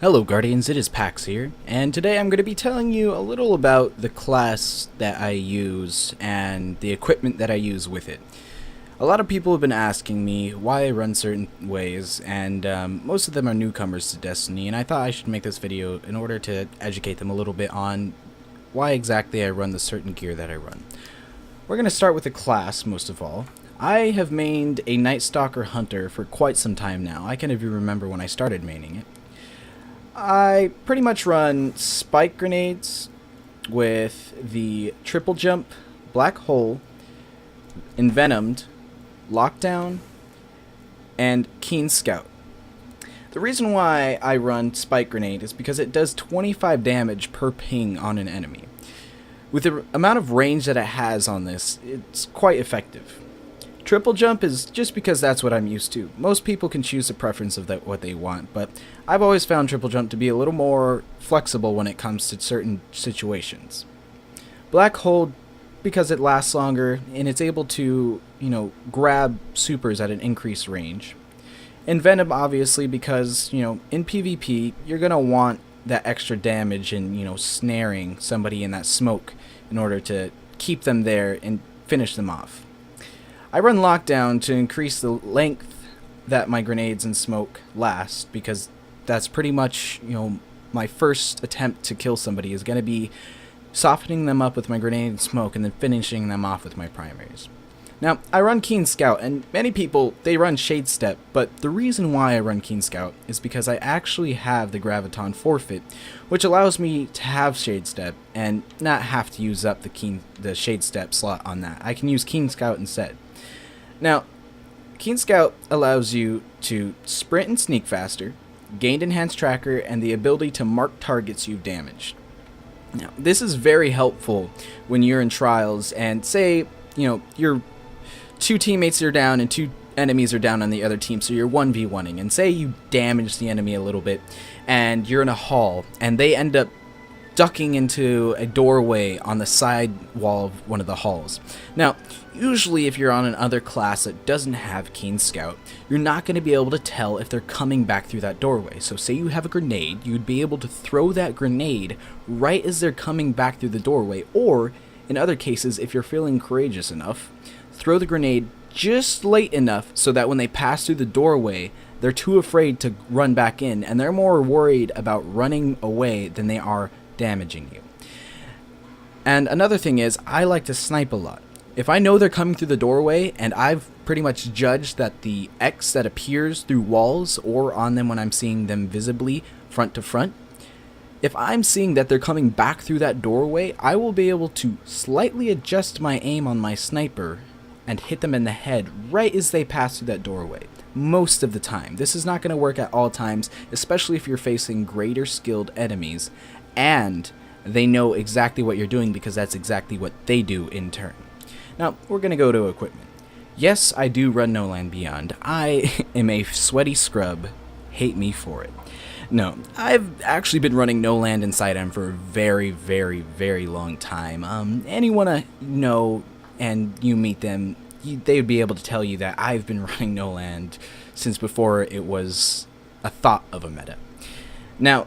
Hello Guardians, it is Pax here, and today I'm going to be telling you a little about the class that I use and the equipment that I use with it. A lot of people have been asking me why I run certain ways, and most of them are newcomers to Destiny, and I thought I should make this video in order to educate them a little bit on why exactly I run the certain gear that I run. We're going to start with the class, most of all. I have mained a nightstalker hunter for quite some time now. I can't even remember when I started maining it. I pretty much run spike grenades with the triple jump, black hole, envenomed, lockdown, and keen scout. The reason why I run spike grenade is because it does 25 damage per ping on an enemy. With the amount of range that it has on this, it's quite effective. Triple jump is just because that's what I'm used to. Most people can choose a preference of what they want, but I've always found triple jump to be a little more flexible when it comes to certain situations. Black hole because it lasts longer and it's able to, grab supers at an increased range. And venom obviously because, in PvP you're going to want that extra damage and, snaring somebody in that smoke in order to keep them there and finish them off. I run lockdown to increase the length that my grenades and smoke last, because that's pretty much, my first attempt to kill somebody is going to be softening them up with my grenade and smoke and then finishing them off with my primaries. Now, I run Keen Scout, and many people, they run Shade Step, but the reason why I run Keen Scout is because I actually have the Graviton forfeit, which allows me to have Shade Step and not have to use up the Shade Step slot on that. I can use Keen Scout instead. Now, Keen Scout allows you to sprint and sneak faster, gain enhanced tracker, and the ability to mark targets you've damaged. Now, this is very helpful when you're in trials and say, your two teammates are down and two enemies are down on the other team, so you're 1v1ing, and say you damage the enemy a little bit and you're in a hall and they end up ducking into a doorway on the side wall of one of the halls. Now, usually if you're on another class that doesn't have Keen Scout, you're not going to be able to tell if they're coming back through that doorway. So say you have a grenade, you'd be able to throw that grenade right as they're coming back through the doorway, or in other cases, if you're feeling courageous enough, throw the grenade just late enough so that when they pass through the doorway, they're too afraid to run back in, and they're more worried about running away than they are damaging you. And another thing is, I like to snipe a lot. If I know they're coming through the doorway and I've pretty much judged that the X that appears through walls or on them when I'm seeing them visibly front to front, if I'm seeing that they're coming back through that doorway, I will be able to slightly adjust my aim on my sniper and hit them in the head right as they pass through that doorway. Most of the time. This is not going to work at all times, especially if you're facing greater skilled enemies and they know exactly what you're doing, because that's exactly what they do in turn. Now, we're going to go to equipment. Yes, I do run Noland Beyond. I am a sweaty scrub. Hate me for it. No, I've actually been running Noland and Sidearm for a very, very, very long time. Anyone I know and you meet them, they would be able to tell you that I've been running Noland since before it was a thought of a meta. Now,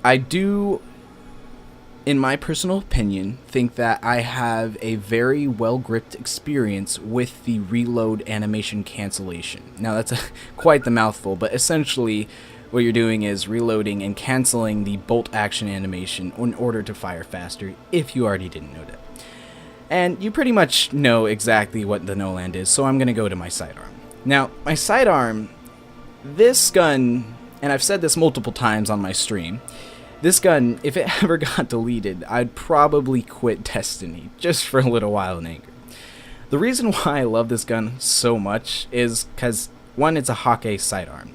I do, in my personal opinion, think that I have a very well-gripped experience with the reload animation cancellation. Now, that's quite the mouthful, but essentially what you're doing is reloading and canceling the bolt action animation in order to fire faster, if you already didn't know that. And you pretty much know exactly what the Noland is, so I'm going to go to my sidearm. Now, my sidearm, this gun, and I've said this multiple times on my stream, this gun, if it ever got deleted, I'd probably quit Destiny, just for a little while in anger. The reason why I love this gun so much is because, one, it's a Hawkeye sidearm.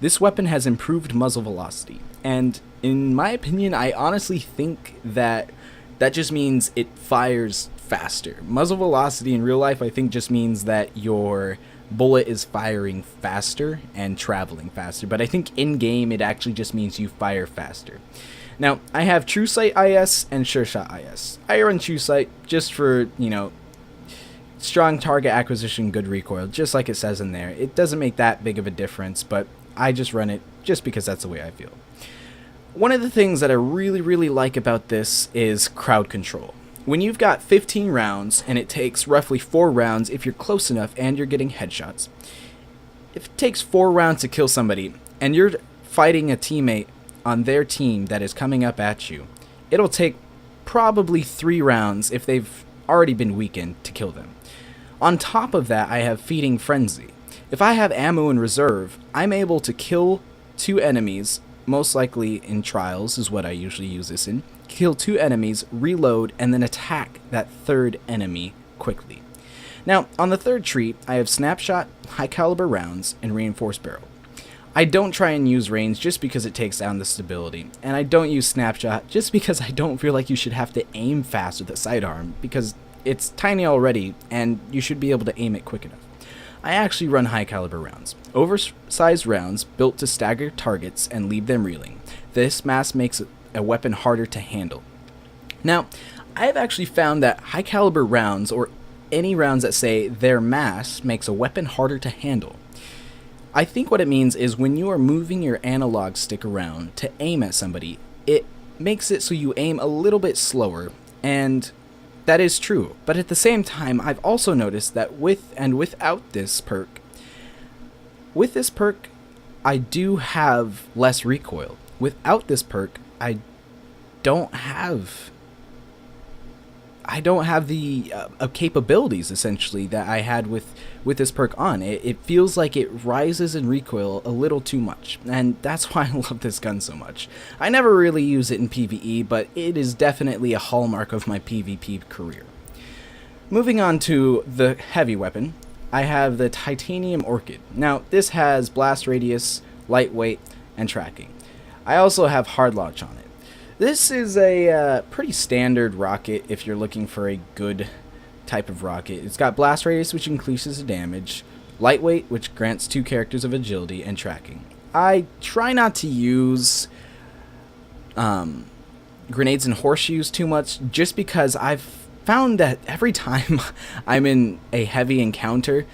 This weapon has improved muzzle velocity, and in my opinion, I honestly think that just means it fires faster. Muzzle velocity in real life, I think, just means that your bullet is firing faster and traveling faster, but I think in game it actually just means you fire faster. Now, I have True Sight IS and Sure Shot IS. I run True Sight just for, strong target acquisition, good recoil, just like it says in there. It doesn't make that big of a difference, but I just run it just because that's the way I feel. One of the things that I really like about this is crowd control. When you've got 15 rounds, and it takes roughly 4 rounds if you're close enough and you're getting headshots. If it takes 4 rounds to kill somebody, and you're fighting a teammate on their team that is coming up at you, it'll take probably 3 rounds if they've already been weakened to kill them. On top of that, I have Feeding Frenzy. If I have ammo in reserve, I'm able to kill 2 enemies, most likely in trials is what I usually use this in, kill 2 enemies, reload, and then attack that 3rd enemy quickly. Now, on the 3rd tree, I have Snapshot, High Caliber Rounds, and Reinforced Barrel. I don't try and use range just because it takes down the stability, and I don't use Snapshot just because I don't feel like you should have to aim fast with a sidearm, because it's tiny already, and you should be able to aim it quick enough. I actually run high caliber rounds. Oversized rounds built to stagger targets and leave them reeling. This mass makes a weapon harder to handle. Now, I have actually found that high caliber rounds, or any rounds that say their mass makes a weapon harder to handle. I think what it means is when you are moving your analog stick around to aim at somebody, it makes it so you aim a little bit slower, and that is true. But at the same time, I've also noticed that with and without this perk, with this perk, I do have less recoil. Without this perk, I don't have the capabilities, essentially, that I had with this perk on. It feels like it rises in recoil a little too much, and that's why I love this gun so much. I never really use it in PvE, but it is definitely a hallmark of my PvP career. Moving on to the heavy weapon, I have the Titanium Orchid. Now, this has blast radius, lightweight, and tracking. I also have hard launch on it. This is a pretty standard rocket if you're looking for a good type of rocket. It's got blast radius, which increases the damage, lightweight, which grants 2 characters of agility, and tracking. I try not to use grenades and horseshoes too much, just because I've found that every time I'm in a heavy encounter,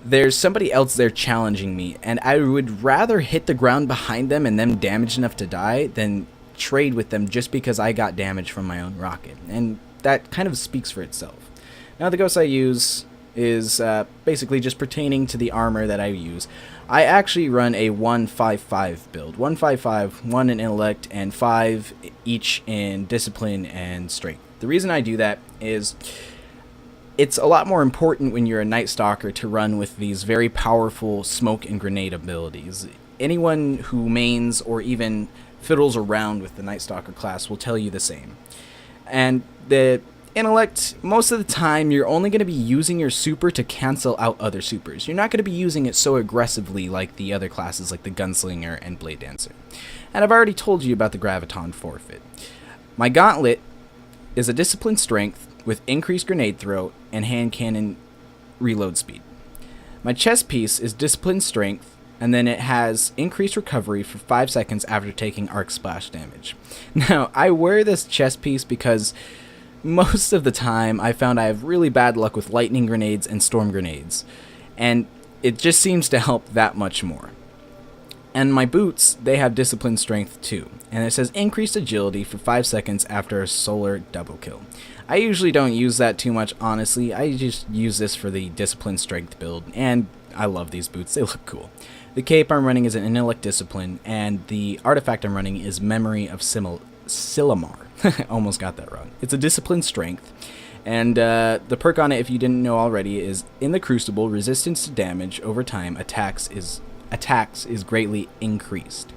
there's somebody else there challenging me, and I would rather hit the ground behind them and them damaged enough to die than trade with them just because I got damage from my own rocket, and that kind of speaks for itself. Now, the ghost I use is basically just pertaining to the armor that I use. I actually run a 1-5-5 build. 1-5-5, 1 in intellect, and 5 each in discipline and strength. The reason I do that is it's a lot more important when you're a Night Stalker to run with these very powerful smoke and grenade abilities. Anyone who mains or even fiddles around with the Night Stalker class will tell you the same. And the intellect, most of the time, you're only going to be using your super to cancel out other supers. You're not going to be using it so aggressively like the other classes, like the Gunslinger and Blade Dancer. And I've already told you about the Graviton Forfeit. My Gauntlet is a disciplined strength with increased grenade throw and hand cannon reload speed. My chest piece is disciplined strength, and then it has increased recovery for 5 seconds after taking arc splash damage. Now, I wear this chest piece because most of the time I found I have really bad luck with lightning grenades and storm grenades, and it just seems to help that much more. And my boots, they have disciplined strength too, and it says increased agility for 5 seconds after a solar double kill. I usually don't use that too much, honestly. I just use this for the disciplined strength build, and I love these boots. They look cool. The cape I'm running is an intellect discipline, and the artifact I'm running is Memory of Silamar. Almost got that wrong. It's a disciplined strength, and the perk on it, if you didn't know already, is in the Crucible, resistance to damage over time, attacks is greatly increased.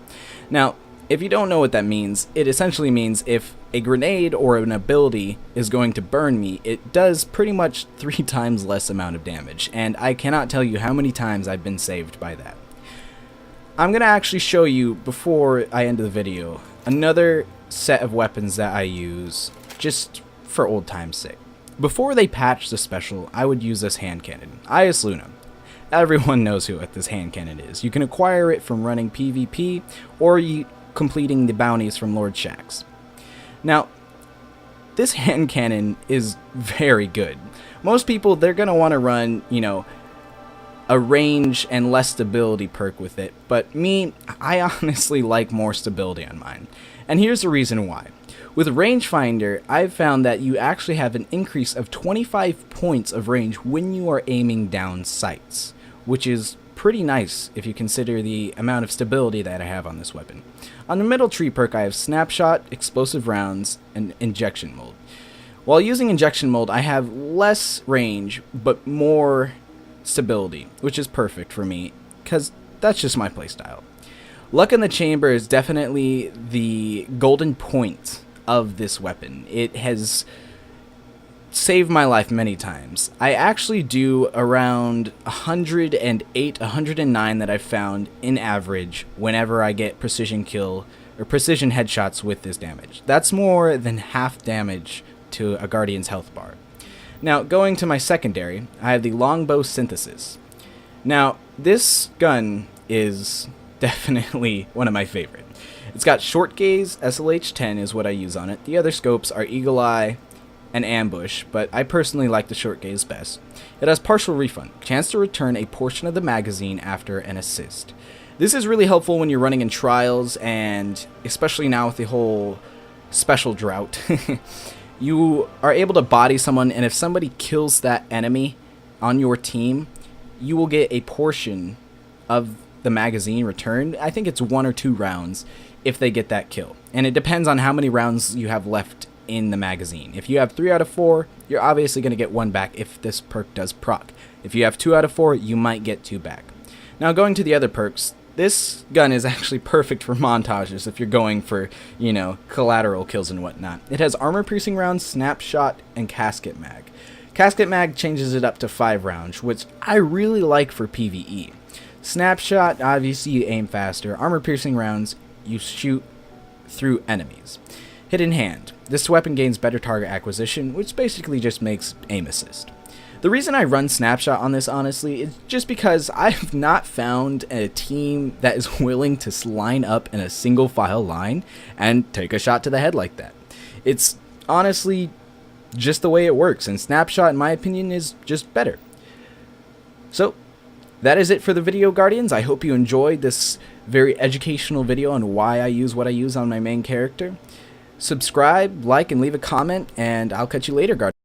Now, if you don't know what that means, it essentially means if a grenade or an ability is going to burn me, it does pretty much 3 times less amount of damage, and I cannot tell you how many times I've been saved by that. I'm going to actually show you, before I end the video, another set of weapons that I use just for old time's sake. Before they patched the special, I would use this hand cannon, IS Luna. Everyone knows what this hand cannon is. You can acquire it from running PvP or completing the bounties from Lord Shaxx. Now, this hand cannon is very good. Most people, they're going to want to run, a range and less stability perk with it, but me, I honestly like more stability on mine. And here's the reason why. With Rangefinder, I've found that you actually have an increase of 25 points of range when you are aiming down sights, which is pretty nice if you consider the amount of stability that I have on this weapon. On the middle tree perk, I have Snapshot, Explosive Rounds, and Injection Mold. While using Injection Mold, I have less range, but more stability, which is perfect for me, because that's just my playstyle. Luck in the Chamber is definitely the golden point of this weapon. It has saved my life many times. I actually do around 108, 109 that I've found in average whenever I get precision kill or precision headshots with this damage. That's more than half damage to a Guardian's health bar. Now, going to my secondary, I have the Longbow Synthesis. Now, this gun is definitely one of my favorite. It's got Short Gaze, SLH-10 is what I use on it. The other scopes are Eagle Eye and Ambush, but I personally like the Short Gaze best. It has Partial Refund, chance to return a portion of the magazine after an assist. This is really helpful when you're running in trials, and especially now with the whole special drought. You are able to body someone, and if somebody kills that enemy on your team, you will get a portion of the magazine returned. I think it's 1 or 2 rounds if they get that kill. And it depends on how many rounds you have left in the magazine. If you have 3 out of 4, you're obviously going to get 1 back if this perk does proc. If you have 2 out of 4, you might get 2 back. Now going to the other perks, this gun is actually perfect for montages if you're going for, you know, collateral kills and whatnot. It has armor-piercing rounds, snapshot, and casket mag. Casket mag changes it up to 5 rounds, which I really like for PvE. Snapshot, obviously you aim faster. Armor-piercing rounds, you shoot through enemies. Hidden Hand. This weapon gains better target acquisition, which basically just makes aim assist. The reason I run Snapshot on this, honestly, is just because I've not found a team that is willing to line up in a single file line and take a shot to the head like that. It's honestly just the way it works, and Snapshot, in my opinion, is just better. So, that is it for the video, Guardians. I hope you enjoyed this very educational video on why I use what I use on my main character. Subscribe, like, and leave a comment, and I'll catch you later, Guardians.